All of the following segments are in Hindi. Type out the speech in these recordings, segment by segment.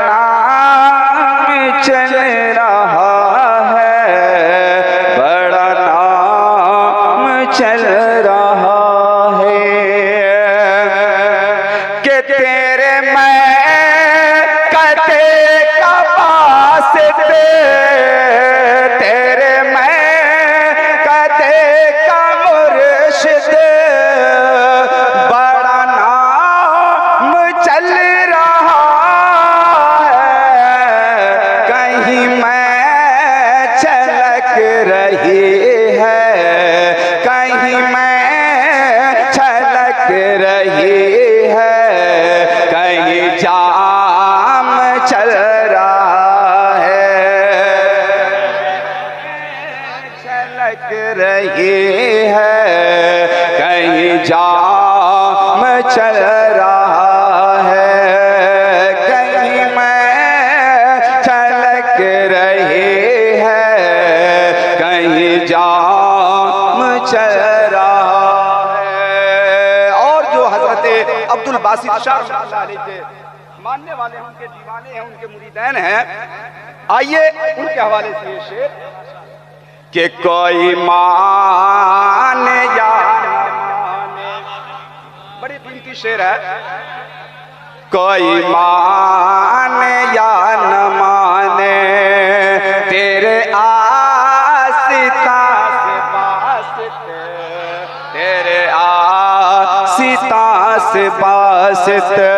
नाम चल रहा है, बड़ा नाम चल रहा है कि तेरे मैं कदे का वास्ते, तेरे मैं कदे का मुर्शिद, बड़ा नाम चल रहा है, कहीं मैं छलक रही है, कहीं मैं छलक रही है, कहीं जाम चल रहा है, छलक रही है, कहीं जाम चल रहा है, कहीं मैं छलक रही है, कहीं जाम चल रहा है। और जो हजरत अब्दुल बासित शाह के मानने वाले हैं, उनके दीवाने हैं, उनके मुरीदैन हैं, आइए उनके हवाले से ये शेर कि कोई मान या माने, बड़ी कीमती शेर है, कोई माने या न माने, तेरे आसिता से वास्ते, तेरे आसिता से वास्ते,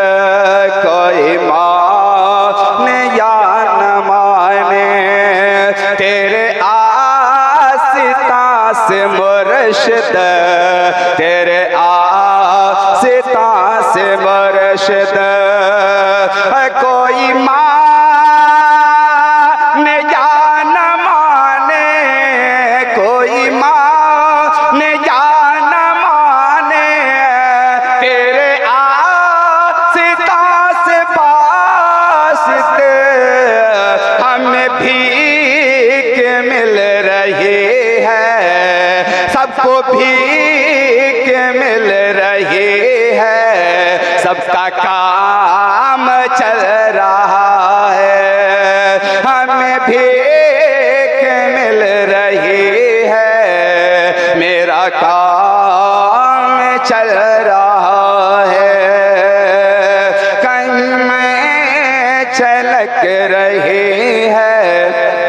कोई माने या न माने, तेरे आसिता से मुर्शिद, तेरे आसिता से मुर्शिद, कोई माने या न माने, कोई माने या न माने, तेरे आसिता से वास्ते, हमें भीख मिल रही है, सबको भीख मिल रही है, सबका काम चल रहा है, हमें भीख मिल रही है, मेरा काम चल रहा है, कहीं मैं छलक रही है,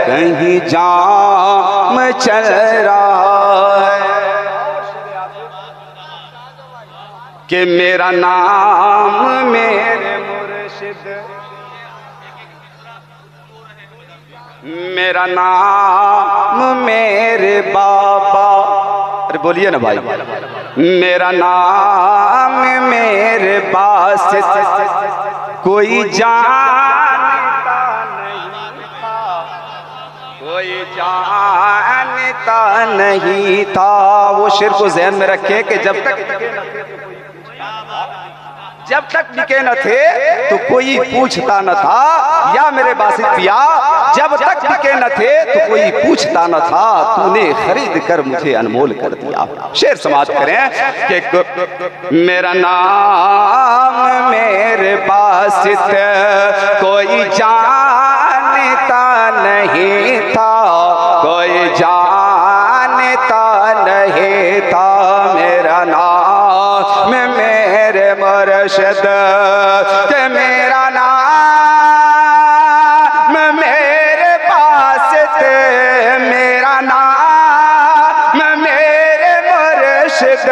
कहीं जाम चल रहा है कि मेरा नाम मेरे मुर्शिद, मेरा नाम मेरे बाबा, अरे बोलिए ना भाई, मेरा नाम मेरे बासित, कोई जानता नहीं था, कोई जानता नहीं था। वो शेर को ज़हन में रखे कि जब तक बिके न थे तो कोई पूछता न था, या मेरे बासित पिया जब तक बिके न थे तो कोई पूछता न था, तूने खरीद कर मुझे अनमोल कर दिया। शेर समाप्त करें कि मेरा नाम मेरे बासित, कोई जानता नहीं था, कोई जानता नहीं था, मेरा नाम मेरे मुर्शिद, के मेरा नाम मेरे बासित, मेरा नाम मेरे मुर्शिद,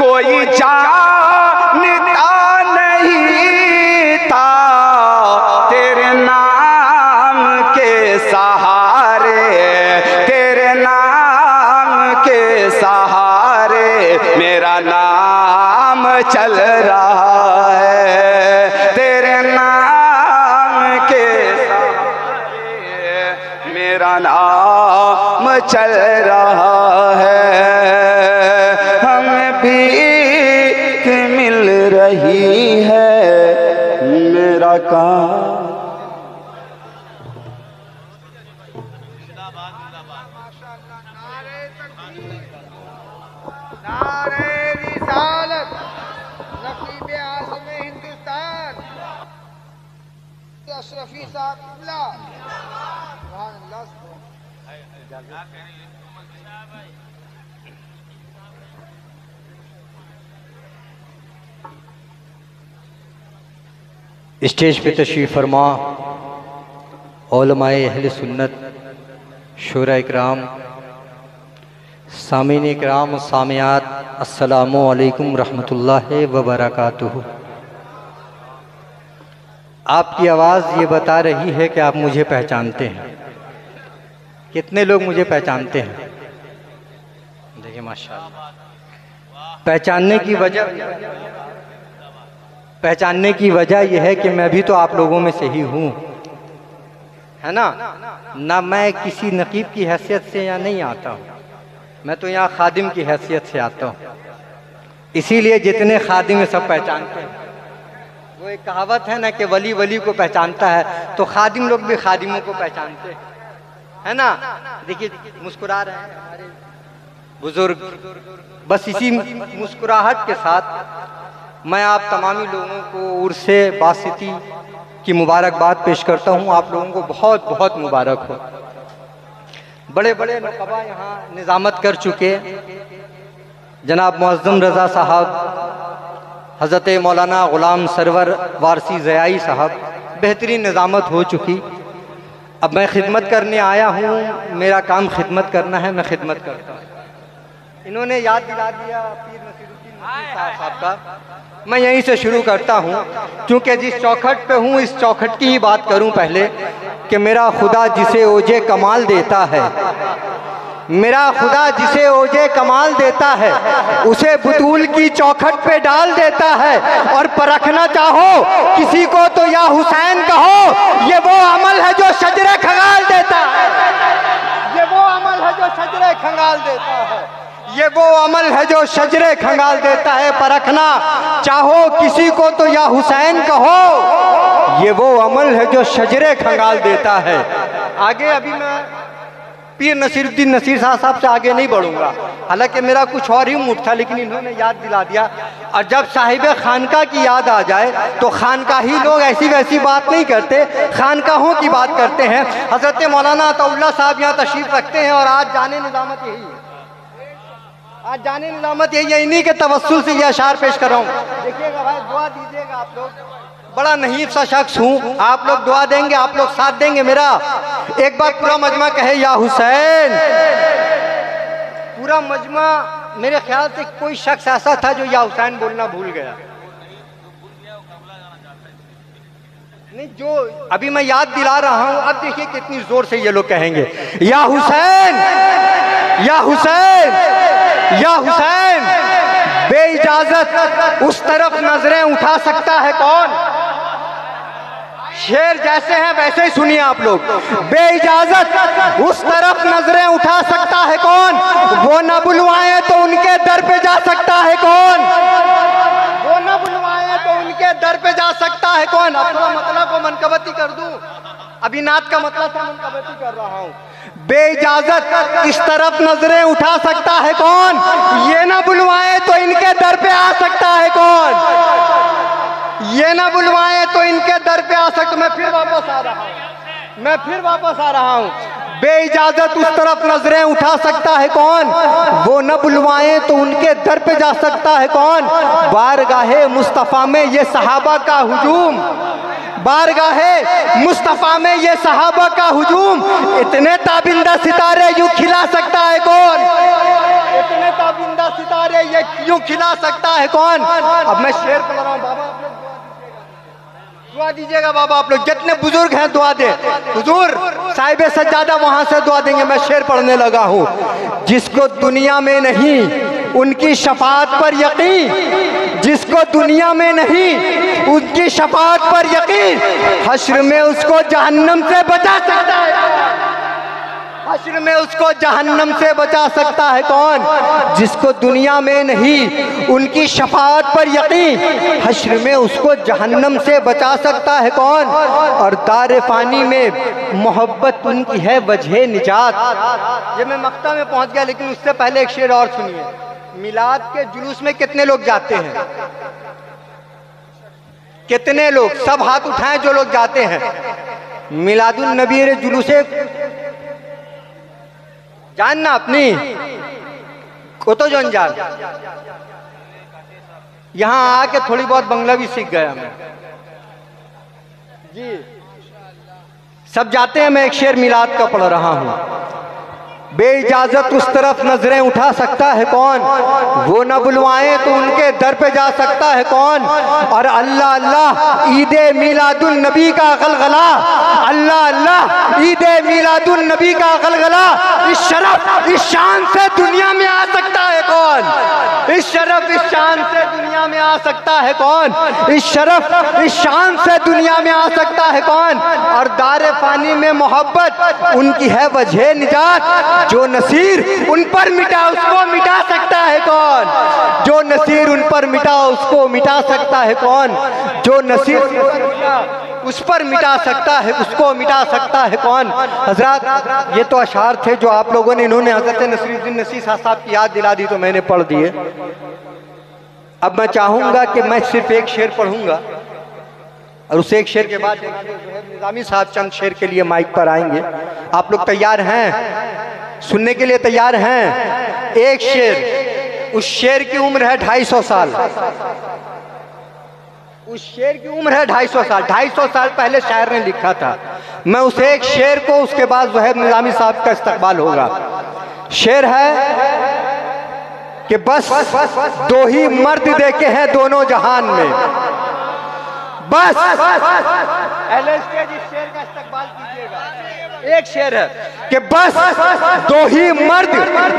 कोई जानता नहीं था, तेरे नाम के सहारे, तेरे नाम के सहारे, मेरा नाम चल रहा है, तेरे नाम के सहारे, मेरा नाम चल रहा है, हमें भीख मिल रही है, मेरा काम नारे रिसालत, नकीब आज़म हिंदुस्तान। अशरफी साहब किबला। स्टेज पे तशरीफ़ फरमा उलमाए अहले सुन्नत, शुरा इकराम, सामीन इकराम, सामियात, अस्सलामु अलैकुम रहमतुल्लाहि व बरकातुहू। आपकी आवाज़ ये बता रही है कि आप मुझे पहचानते हैं। कितने लोग मुझे पहचानते हैं? देखिए माशाअल्लाह। पहचानने की वजह यह है कि मैं भी तो आप लोगों में से ही हूँ, है ना मैं किसी नकीब की हैसियत से यहाँ नहीं आता हूँ, मैं तो यहाँ खादिम की हैसियत से आता हूँ। इसीलिए जितने खादिम है सब पहचानते हैं। वो एक कहावत है ना कि वली वली को पहचानता है, तो खादिम लोग भी खादिमों को पहचानते हैं, है ना। देखिए मुस्कुरा रहे हैं हमारे बुजुर्ग। बस इसी मुस्कुराहट के साथ मैं आप तमामी लोगों को उर्से बासिती की मुबारकबाद पेश करता हूँ। आप लोगों को बहुत बहुत मुबारक हो। बड़े बड़े नुक़बा यहाँ निज़ामत कर चुके, जनाब मुअज़्ज़म रज़ा साहब, हज़रत मौलाना ग़ुलाम सरवर वारसी ज़याई साहब, बेहतरीन निज़ामत हो चुकी। अब मैं खिदमत करने आया हूँ, मेरा काम खिदमत करना है, मैं खिदमत करता हूँ। इन्होंने याद दिला दिया पीर नसीरुद्दीन नसीर साहब का, मैं यहीं से शुरू करता हूँ क्योंकि जिस चौखट पे हूँ इस चौखट की ही बात करूँ पहले कि मेरा खुदा जिसे ओजे कमाल देता है, मेरा खुदा जिसे ओजे कमाल देता है, उसे बुतूल की चौखट पे डाल देता है। और परखना चाहो किसी को तो या हुसैन कहो, ये वो अमल है जो शजरे खंगाल देता है, ये वो अमल है जो शजरे खंगाल देता है, ये वो अमल है जो शजरे खंगाल देता है। परखना चाहो किसी को तो या हुसैन कहो, ये वो अमल है जो शजरे खंगाल देता है। आगे अभी मैं पीर नसीरुद्दीन नसीर साहब से आगे नहीं बढ़ूंगा, हालांकि मेरा कुछ और ही मूड था, लेकिन इन्होंने याद दिला दिया। और जब साहिब खानका की याद आ जाए तो खानकाही लोग ऐसी वैसी बात नहीं करते, खानकाहों की बात करते हैं। हजरत मौलाना अताउल्लाह साहब यहाँ तशरीफ रखते हैं और आज जाने निज़ामत यही है, आज जाने निज़ामत यही है। इन्हीं के तवस्सुल से ये अशार पेश कर रहा हूँ। देखिएगा भाई, दुआ दीजिएगा आप लोग, बड़ा नहीब सा शख्स हूँ, आप लोग दुआ देंगे, आप लोग साथ देंगे मेरा। एक बार पूरा मजमा कहे या हुसैन, पूरा मजमा। मेरे ख्याल से कोई शख्स ऐसा था जो या हुसैन बोलना भूल गया नहीं। जो अभी मैं याद दिला रहा हूँ, अब देखिए कितनी जोर से ये लोग कहेंगे या हुसैन, या हुसैन, या हुसैन। बेइजाजत उस तरफ नजरें उठा सकता है कौन? शेर जैसे हैं वैसे ही सुनिए आप लोग। बेइजाजत उस तरफ नजरें उठा सकता है कौन? वो न बुलवाए तो उनके दर पे जा सकता है कौन? वो न बुलवाए तो उनके दर पे जा सकता है कौन? अब थोड़ा मतलब को मनकबती कर दूं, अभी नात का मतलब था, मनकबती कर रहा हूं। बेइजाजत इस तरफ नजरें उठा सकता है कौन? ये ना बुलवाए तो इनके दर पे आ सकता है कौन? ये ना बुलवाए तो इनके दर पे आ सकता। मैं फिर वापस आ रहा हूं, बेइजाजत उस तरफ नजरें उठा सकता है कौन? वो न बुलवाए तो उनके दर पे जा सकता है कौन? बारगाहे मुस्तफा में ये सहाबा का हुजूम, बारगाहे मुस्तफा में ये सहाबा का हुजूम, इतने ताबिंदा सितारे यूं खिला सकता है कौन? इतने ताबिंदा सितारे ये यूं खिला सकता है कौन? अब मैं शेर पढ़ रहा हूँ, बाबा आप लोग दुआ दीजिएगा, बाबा आप लोग जितने बुजुर्ग हैं दुआ दे। हुजूर साहिब सज्जादा वहां से दुआ देंगे। मैं शेर पढ़ने लगा हूँ। जिसको दुनिया में नहीं उनकी शफाअत पर यकीन, जिसको दुनिया में नहीं उनकी शफाअत पर यकीन, हश्र में उसको जहन्नम से बचा सकता है। हश्र में उसको जहन्नम से बचा सकता है कौन? जिसको दुनिया में नहीं उनकी शफाअत पर यकीन, हश्र में उसको जहन्नम से बचा सकता है कौन? और दार फानी में मोहब्बत उनकी है वजह निजात। ये मैं मक्ता में पहुंच गया, लेकिन उससे पहले एक शेर और सुनिए। मिलाद के जुलूस में कितने लोग जाते हैं? कितने लोग, सब हाथ उठाएं जो लोग जाते हैं मिलादुन नबी रे जुलूसे जानना अपनी को तो जन जान। यहां आके थोड़ी बहुत बंगला भी सीख गया मैं जी। सब जाते हैं, मैं एक शेर मिलाद का पढ़ रहा हूं। बेइजाजत उस तरफ नजरें उठा सकता है कौन, वो न बुलवाएं तो उनके दर पे जा सकता है कौन। और अल्लाह अल्लाह ईदे मिलादुन नबी का गलगला, अल्लाह अल्लाह ईदे मिलादुन नबी का गलगला। इस शरफ इस शान से दुनिया में आ सकता है कौन, इस शरफ इस शान से दुनिया में आ सकता है कौन, इस शरफ इस शान से दुनिया में आ सकता है कौन। और दारे फानी में मोहब्बत उनकी है वजह निजात, जो नसीर उन पर मिटा उसको मिटा सकता है कौन, जो नसीर उन पर मिटा उसको मिटा सकता है कौन, जो नसीर उस पर मिटा सकता है उसको मिटा सकता है कौन। हजरत ये तो अशार थे जो आप लोगों ने, इन्होंने हजरत नसीरुद्दीन नसीर साहब की याद दिला दी तो मैंने पढ़ दिए। अब मैं चाहूंगा कि मैं सिर्फ एक शेर पढ़ूंगा और उस एक शेर के बाद निजामी साहब चंद शेर के लिए माइक पर आएंगे। आप लोग तैयार हैं, सुनने के लिए तैयार हैं? एक शेर, उस शेर की उम्र है 250 साल, उस शेर की उम्र है 250 साल। 250 साल पहले शायर ने लिखा था। मैं उस एक शेर को, उसके बाद ज़ुहैब निज़ामी साहब का इस्तकबाल होगा। शेर है कि बस दो ही मर्द देखे हैं दोनों जहान में, बस इस शेर का इस्तकबाल कीजिएगा। एक शेर है कि बस दो ही मर्द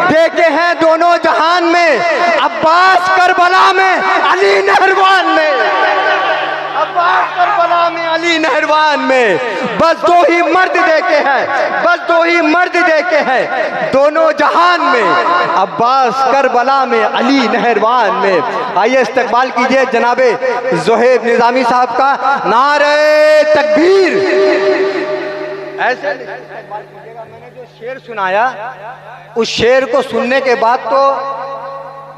देखे हैं दोनों जहान में, अब्बास करबला में अली नहरवान में, अब्बास करबला में अली नहरवान में। बस दो ही मर्द देखे हैं, बस दो ही मर्द देखे हैं दोनों जहान में, अब्बास करबला में अली नहरवान में। आइए इस्तकबाल कीजिए जनाबे ज़ुहैब निज़ामी साहब का। नारे तकबीर। ऐसे इस्तकबाल कीजिएगा। मैंने जो शेर सुनाया उस शेर को सुनने के बाद तो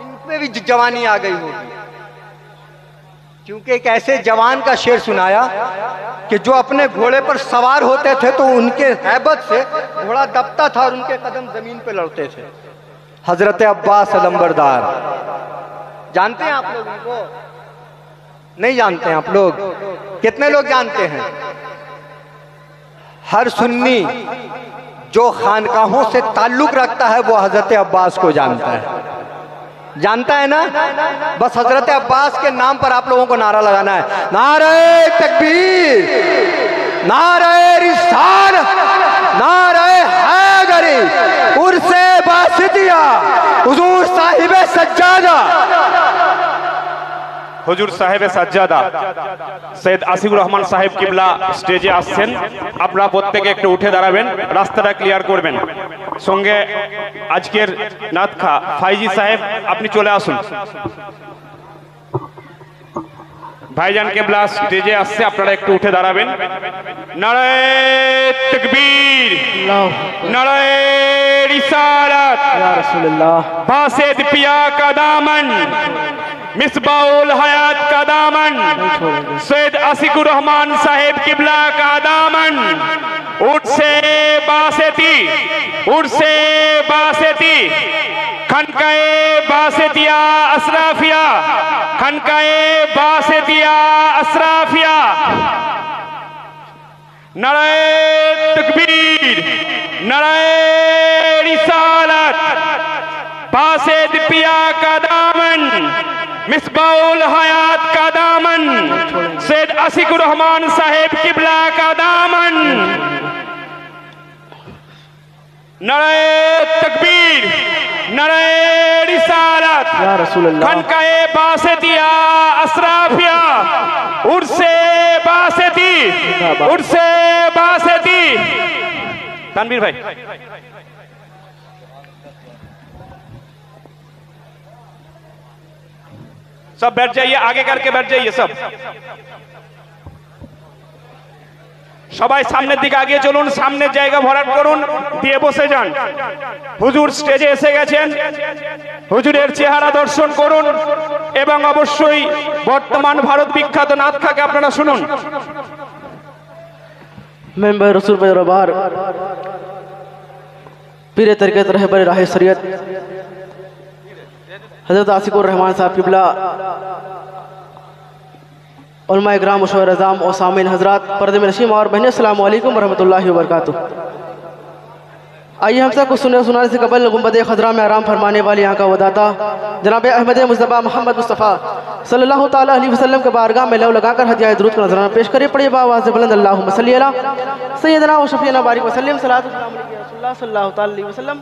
इन पे भी जवानी आ गई होगी, क्योंकि एक ऐसे जवान का शेर सुनाया कि जो अपने घोड़े पर सवार होते थे तो उनके हैबत से घोड़ा दबता था और उनके कदम जमीन पे लड़ते थे। हजरत अब्बास अलंबरदार, जानते हैं आप लोग उनको? नहीं जानते हैं आप लोग? कितने लोग जानते हैं? हर सुन्नी जो खानकाहों से ताल्लुक रखता है वो हजरत अब्बास को जानता है, जानता है ना? बस हजरत अब्बास के नाम पर आप लोगों को नारा लगाना है। नारे तकबीर, नारे रिसालत, नारे हैदरी, उर्से बासितिया, हुजूर साहिब सज्जादा, হুজুর সাহেবে সাজ্জাদা সৈয়দ আসিফুর রহমান সাহেব কিবলা স্টেজে আসছেন। আপনারা প্রত্যেকে একটু উঠে দাঁড়াবেন, রাস্তাটা ক্লিয়ার করবেন। সঙ্গে আজকের নাতখা ফাইজি সাহেব আপনি চলে আসুন। ভাইজান কিবলা স্টেজে আসছে, আপনারা একটু উঠে দাঁড়াবেন। নারায়ে তাকবীর, নারায়ে রিসালাত, ইয়া রাসূলুল্লাহ, বাসেদ পিয়া কা দামন, मिसबाउल हयात का दामन, सैयद आसिकुर रहमान साहेब किबला का दामन, उठ से बासेती, उठ से बासेती, खनकाए बासेतिया असराफिया, खनकाए बासेतिया असराफिया। नारे तकबीर, नारे रिसालत, बासेद पिया का दामन, मिसबाउल हयात का दामन, सैयद आसिकुर रहमान साहेब किबला का दामन। नारे तकबीर, नारे रिसालत, खनकाए बासेतिया असराफिया, उर्से बासेती, उर्से बासेती। तनवीर भाई सब बैठ जाइए, आगे करके बैठ जाइए सब। সবাই সামনের দিকে আগিয়ে চলুন, সামনের জায়গা ভরাট করুন, দিয়ে বসে যান। হুজুর স্টেজে এসে গেছেন, হুজুরের চেহারা দর্শন করুন এবং অবশ্যই বর্তমান ভারত বিখ্যাত নাত খাকে আপনারা শুনুন। मेंबर रसूल बरबार पीर तरीक़त रहबर राह शरीयत हज़रत आसिकुर रहमान साहब किबला, उलमा इकराम, मुशव्वर अज़ाम और सामीन हज़रात, पर्दे में नशीम और बहनें, अस्सलामु अलैकुम वरहमतुल्लाहि वबरकातुहू। आइए हम सब को सुनाने से कबल गुंबद खजरा में आराम फरमाने वाली यहाँ का वदाता जनाब अहमद मुस्तफ़ा मोहम्मद मुस्तफ़ा सल्लल्लाहु ताला अलैहि वसल्लम के बारगाह में लव लगाकर हदिया दुरूद का नजराना पेश करिए। पढ़िए बावाज़ बुलंद अल्लाहुम्मा सल्ली अला सय्यदना व शफीना बारिक वसल्लम सलातु रसूलुल्लाह सल्लल्लाहु ताला अलैहि वसल्लम।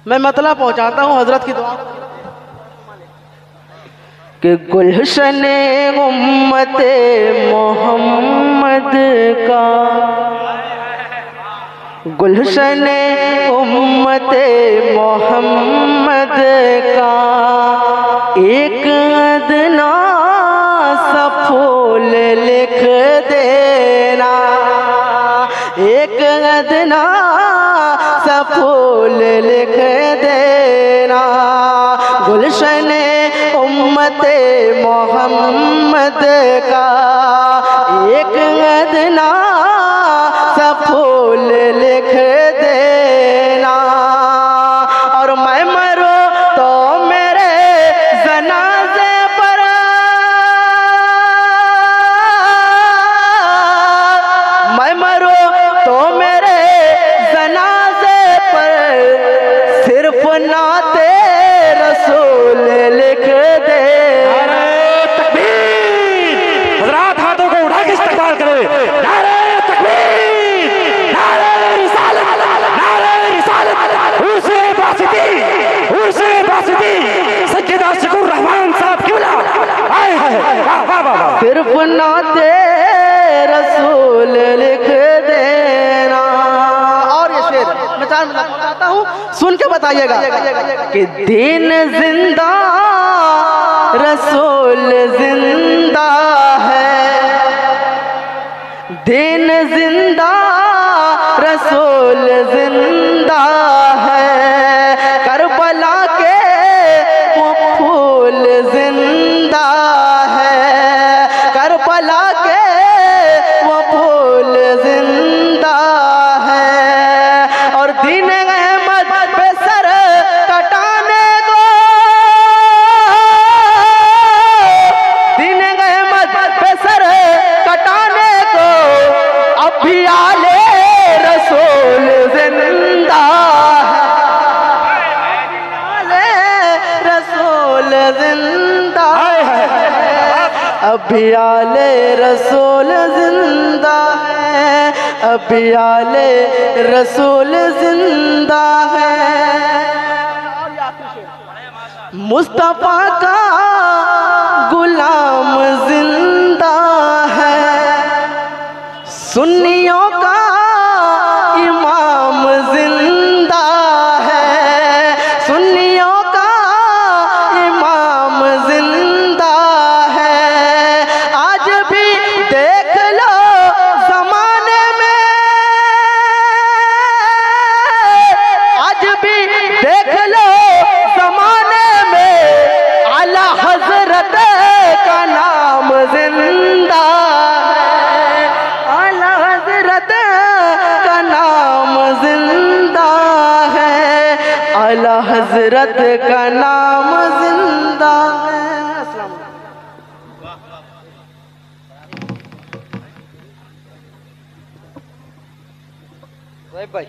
मैं मतला पहुँचाता हूँ हजरत की दुआ कि गुलशन उम्मते मोहम्मद का, गुलशन उम्मते मोहम्मद का एक अदना सा फूल लिख देना, एक अदना सा फूल लिख देना। गुलशन उम्मते मोहम्मद का एक अदना सा फूल लिख देना। और मैं मरूं तो मेरे जनाजे पर, मैं मरूं तो मेरे जनाजे पर सिर्फ नाते रसूल लिख दे। तकबीर! हज़रात हाथों को उठा के इस्तकबाल करें। नारे तकबीर! नारे रिसालत! नारे रिसालत! हुसैन बासिती! हुसैन बासिती! सैयद आसिकुर रहमान साहब किबला! आए हाय! वाह वाह वाह! सिर्फ नाते रसूल लिख देना। और ये शेर मैं 4 मिनट बताता हूँ, सुन के बताइएगा कि दिन जिंदा रसूल जिंदा है, दिन जिंदा रसूल जिंदा है। करबला के वो फूल जिंदा है, करबला के वो फूल जिंदा है। और दिन अहमद पे सर कटाने को, दिन अहमद पे सर कटाने को अब भी आले रसूल जिंदा है, आले रसूल जिंदा है। अभी आले रसूल जिंदा है, अभी आले रसूल जिंदा है। मुस्तफा का गुलाम जिंदा है, सुन्नियों का इमाम जिंदा है, सुन्नियों का इमाम जिंदा है। आज भी देख लो जमाने में, आज भी देख लो जमाने में आला हजरत का नाम जिंदा है, आला हजरत का नाम जिंदा है, आला हजरत का नाम जिंदा है। अस्सलाम वालेकुम। भाई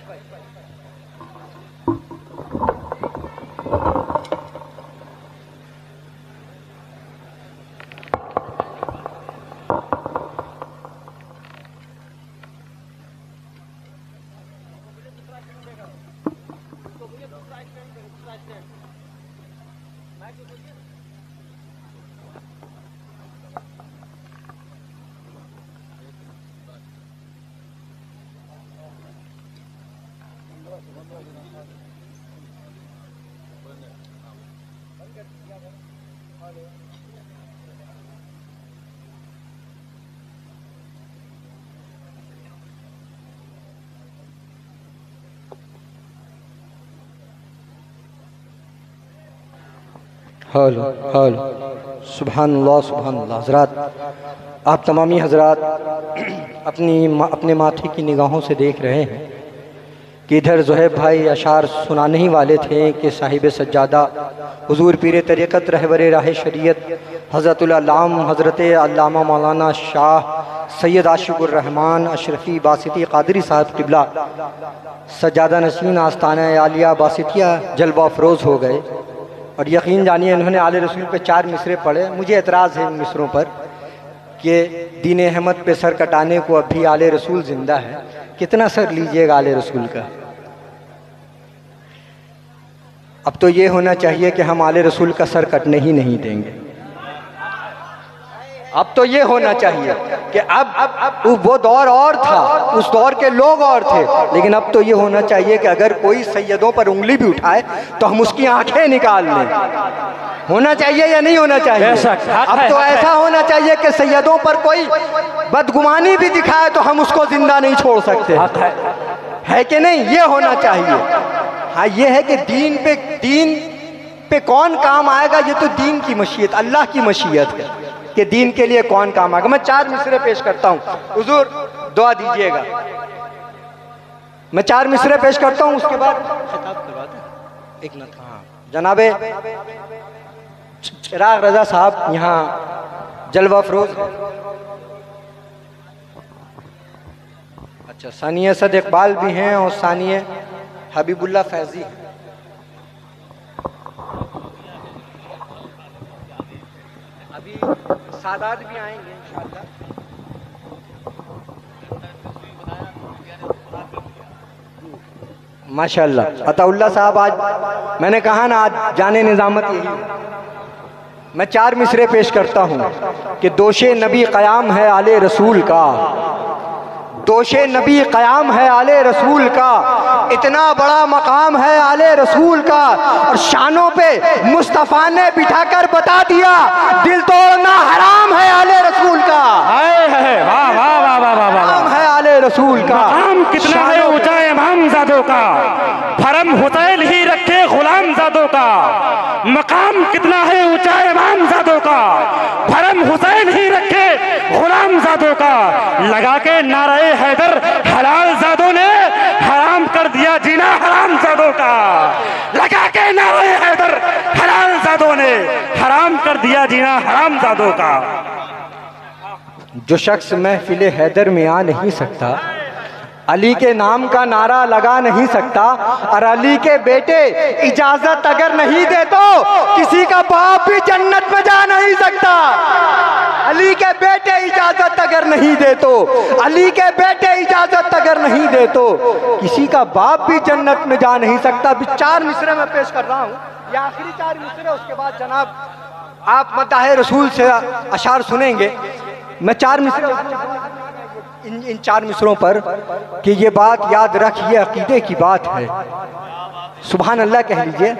हौल हौल सुभानअल्लाह सुभानअल्लाह। हज़रात, आप तमामी हज़रात अपने माथे की निगाहों से देख रहे हैं कि इधर ज़ुहैब भाई अशार सुनाने ही वाले थे कि साहिब सज्जादा हुजूर पीर तरीक़त रहबर राह शरीयत हज़रतुल अल्लाम हज़रत अल्लामा मौलाना शाह सैयद आशिकुर रहमान अशरफी बासिती क़ादरी साहब क़िबला सज्जादा नशीन आस्ताना आलिया बासितिया जलवा अफरोज़ हो गए। और यकीन जानिए इन्होंने आले रसूल पे 4 मिसरे पढ़े। मुझे एतराज़ है इन मिसरों पर कि दीन अहमद पे सर कटाने को अब भी आले रसूल ज़िंदा है। कितना सर लीजिएगा आले रसूल का? अब तो ये होना चाहिए कि हम आले रसूल का सर कटने ही नहीं देंगे। अब तो ये होना चाहिए कि अब वो दौर और था, उस दौर के लोग और थे, लेकिन अब तो ये होना चाहिए कि अगर कोई सैयदों पर उंगली भी उठाए तो हम उसकी आंखें निकाल लें। होना चाहिए या नहीं होना चाहिए? अब तो ऐसा होना चाहिए कि सैयदों पर कोई बदगुमानी भी दिखाए तो हम उसको जिंदा नहीं छोड़ सकते, है कि नहीं? ये होना चाहिए। हाँ, ये है कि दीन पे कौन काम आएगा, ये तो दीन की मशीयत, अल्लाह की मशीयत है कि दीन के लिए कौन काम आएगा। मैं 4 मिसरे पेश करता हूँ, हुजूर दुआ दीजिएगा। मैं 4 मिसरे पेश करता हूँ, उसके बाद खिताब करवाते एक मिनट। हाँ, जनाबे चिराग रजा साहब यहाँ जलवा अफरोज। अच्छा, सानिया सद इकबाल भी हैं और सानिया हबीबुल्लाह फैजी। अभी सादात भी आएंगे इंशाअल्लाह। माशाअल्लाह। अताउल्लाह साहब, आज मैंने कहा ना, आज जाने निजामत यही। मैं 4 मिसरे पेश करता हूँ कि दोशे नबी क़याम है आले रसूल का, दोशे नबी क़याम है आले रसूल का, इतना बड़ा मकाम है आले रसूल का, और शानों पे मुस्तफ़ा ने बिठाकर बता दिया दिल तोड़ना हराम है आले रसूल का। वाह वाह वाह वाह वाह हराम है आले रसूल का। मकाम कितना है ऊंचा इमाम ज़ादों का, फरम हुसैन ही रखे गुलाम ज़ादों का। मकाम कितना है ऊंचा इमाम ज़ादों का, फरम हुसैन ही रखे गुलाम ज़ादों का। लगा के नारे हैदर हलाल ज़ादों ने हराम कर दिया जीना हराम ज़ादों का। लगा के नारे हैदर हलाल ज़ादों ने हराम कर दिया जीना हराम ज़ादों का। जो शख्स महफिले हैदर में आ नहीं सकता, अली के नाम का नारा लगा नहीं सकता, और अली के बेटे इजाजत अगर नहीं दे तो किसी का बाप भी जन्नत में जा नहीं सकता। अली के बेटे इजाजत अगर नहीं दे तो, अली के बेटे इजाजत अगर नहीं दे तो किसी का बाप भी जन्नत में जा नहीं सकता। अभी 4 मिसरे में पेश कर रहा हूँ, ये आखिरी 4 मिसरे, उसके बाद जनाब आप मदाह रसूल से अशार सुनेंगे। मैं 4 मिसरे इन 4 मिसरों पर कि ये बात याद रख, ये अकीदे की बात है। सुभान अल्लाह कह लीजिए,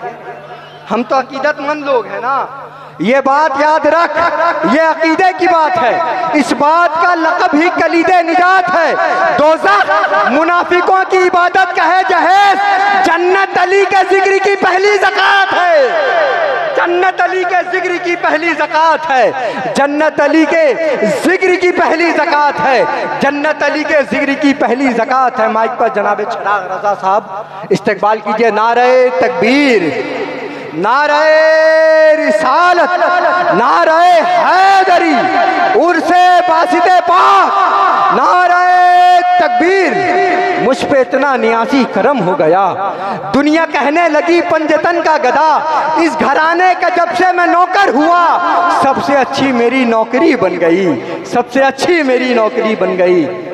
हम तो अकीदतमंद लोग हैं ना। ये बात याद रख, ये अकीदे की बात है। इस बात का लक़ब ही कलीदे निजात है। दोज़ख मुनाफिकों की इबादत का है जहेज, जन्नत अली के जिक्र की पहली ज़कात है। जन्नत अली के जिक्र की पहली ज़कात है। जन्नत अली के जिक्र की पहली ज़कात है। जन्नत अली के जिक्र की पहली ज़कात है। माइक पर जनाब चिराग रजा साहब इस्तकबाल कीजिए। नारे तकबीर, नारे रिसालत, नारे हैदरी, उर्से बासिते पाक, नारे तकबीर। मुझ पे इतना नियासी करम हो गया, दुनिया कहने लगी पंजतन का गधा। इस घराने का जब से मैं नौकर हुआ, सबसे अच्छी मेरी नौकरी बन गई, सबसे अच्छी मेरी नौकरी बन गई।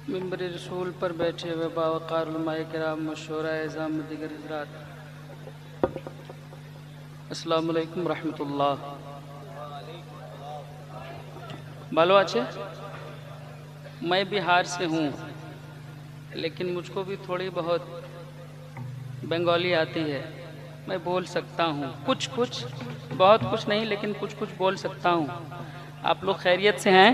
मिंबर रसूल पर बैठे हुए बावकार उलमाए किराम, मशूरा एज़ाम, दीगर हज़रात, अस्सलामु अलैकुम रहमतुल्लाह। बालो अच्छे, मैं बिहार से हूँ, लेकिन मुझको भी थोड़ी बहुत बंगाली आती है, मैं बोल सकता हूँ कुछ कुछ, बहुत कुछ नहीं लेकिन कुछ कुछ बोल सकता हूँ। आप लोग खैरियत से हैं?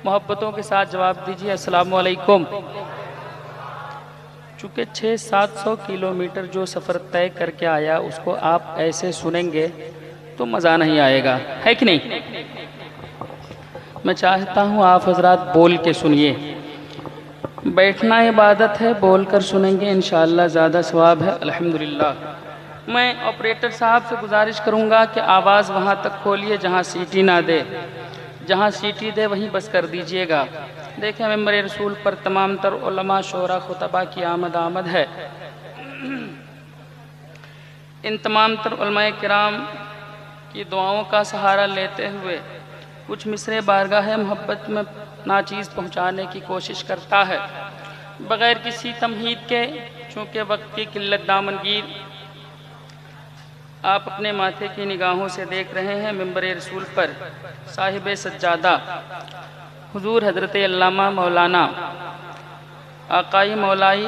मोहब्बतों के साथ जवाब दीजिए अस्सलाम वालेकुम। चूँकि 600-700 किलोमीटर जो सफ़र तय करके आया उसको आप ऐसे सुनेंगे तो मज़ा नहीं आएगा, है कि नहीं? मैं चाहता हूँ आप हजरात बोल के सुनिए। बैठना इबादत है, बोल कर सुनेंगे इंशाअल्लाह ज़्यादा सवाब है। अल्हम्दुलिल्लाह। मैं ऑपरेटर साहब से गुजारिश करूँगा कि आवाज़ वहाँ तक खोलिए जहाँ सीटी ना दे, जहाँ सीटी दे वहीं बस कर दीजिएगा। देखें मेंबर रसूल पर तमाम तर उलमा शोरा खुतबा की आमद है। इन तमाम तर उलमाए किराम की दुआओं का सहारा लेते हुए कुछ मिसरे बारगाह मोहब्बत में नाचीज़ पहुँचाने की कोशिश करता है बग़ैर किसी तमहीद के। चूँकि वक्त की किल्लत दामनगीर आप अपने माथे की निगाहों से देख रहे हैं मिंबर रसूल पर साहिब सज्जादा हुजूर हज़रत अल्लामा मौलाना आकाई मौलाई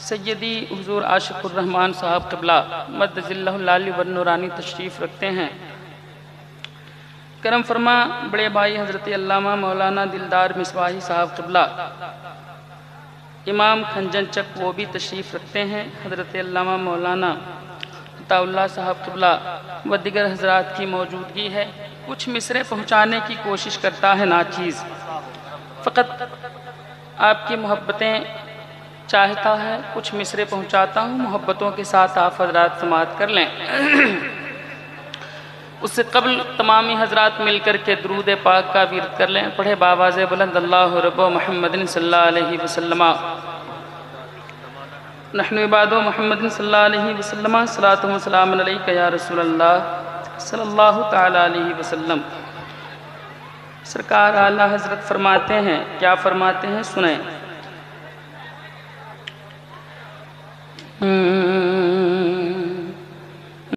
सैयदी हुजूर आशिकुर रहमान साहब क़िबला मद्दजिल्लहुल व नूरानी तशरीफ़ रखते हैं। करम फरमा बड़े भाई हज़रत अल्लामा मौलाना दिलदार मिसवाही साहब क़िबला इमाम खंजन चक वो भी तशरीफ़ रखते हैं। हज़रत अल्लामा मौलाना अताउल्लाह साहब क़िबला व दिगर हज़रात की मौजूदगी है। कुछ मिसरे पहुँचाने की कोशिश करता है नाचीज़, फ़कत आपकी मोहब्बतें चाहता है कुछ मिसरे पहुँचाता हूँ, मोहब्बतों के साथ आप हज़रात समाअत कर लें। उससे कबल तमामी हज़रात मिल कर के दरूद पाक का विरद कर लें। पढ़े बावाज़ बुलंद अल्लाहु रब्बो मुहम्मदिन सल्लल्लाहु अलैहि वसल्लम नहनु इबादो मुहम्मदिन सल्लल्लाहु अलैहि वसल्लम सलातु व सलामुन अलैका या रसूल अल्लाह सल्लल्लाहु तआला अलैहि वसल्लम। सरकार आला हज़रत फरमाते हैं, क्या फरमाते हैं सुने।